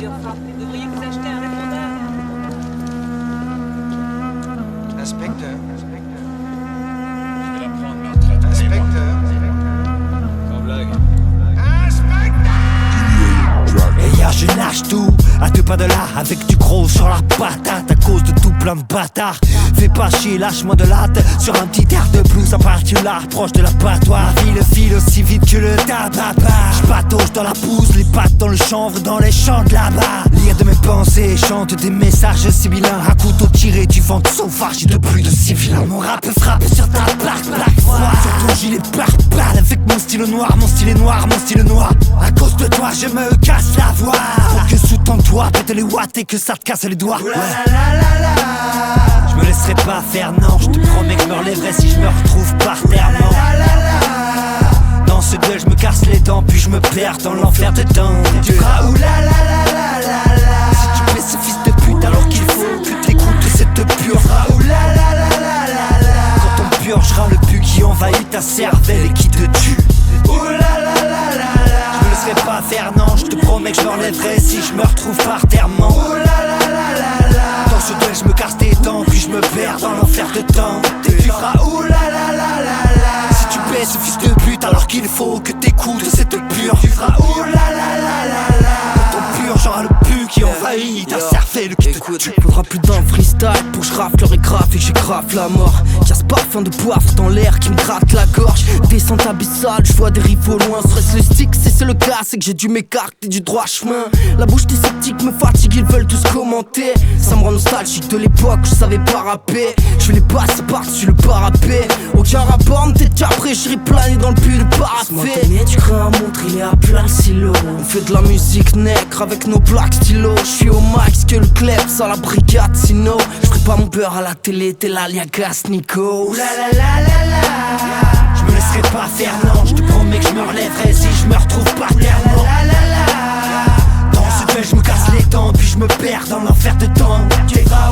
Vous devriez vous acheter un répondeur. Inspecteur. Je vais la prendre, meurtre. Inspecteur. Sans blague. Et y'a je lâche tout, à 2 pas de là, avec du gros sur la patate, à cause de tout plein de bâtards. Fais pas chier, lâche-moi de latte, sur un petit air de blues, à part tu la proche de l'abattoir. La ville file aussi vite que le tabac. J'patauge dans la pousse, les pattes dans le chanvre, dans les champs de là-bas. Lire de mes pensées, chante des messages sibyllins. À couteau tiré du vent sauvage et de pluie de civils. Mon rap frappe sur ta plaque froide, sur ton gilet pare-balles. Avec mon stylo noir, mon stylet noir, mon stylo noir. À cause de toi je me casse la voix. Faut que sous ton toit pète les watts et que ça te casse les doigts. Je me laisserai pas faire, non. Je te promets que je me relèverai si je me retrouve par terre, non. Dans ce duel je me casse les dents, puis je me perds dans l'enfer dedans. Tu feras si tu fais ce fils de pute alors qu'il faut que t'écoutes cette pure. Quand on purgera le pu qui envahit ta cervelle et qui te tue. Je me laisserai pas faire, non. Je te promets que je me relèverai si je me retrouve par terre, non. Dans ce duel je me casse tes dents, puis je me perds dans l'enfer de temps. Tu feras si tu plais ce fils de pute alors qu'il faut que t'écoutes cette pure. Tu feras quand on purgera le pu qui envahit ta cervelle qui te tue. Faudra plus d'un freestyle pour que je rafle leur égraphe et que j'égraffe la mort. Y'a ce parfum de poivre dans l'air qui me gratte la gorge. Descente abyssale, je vois des rivaux loin. Serait-ce le stick, si c'est le cas, c'est que j'ai dû m'écarter du droit chemin. La bouche des sceptiques me fatigue, ils veulent tous commenter. Ça me rend nostalgique de l'époque où je savais pas rapper. Je les passe par-dessus le parapet. Aucun rapport, peut-être qu'après j'irai planer dans le puits de parapet. Tu crées un montre, il est à plein le silo. On fait de la musique nègre avec nos plaques stylo. Je suis au max que le kleps à la brigade sino. Je ferai pas mon beurre à la télé, t'es l'aliagas Nico. Je me laisserai pas faire, non. Je te promets que je me relèverai si je me retrouve par terre, non. Dans ce duel je me casse les dents, puis je me perds dans l'enfer de temps. Tu vas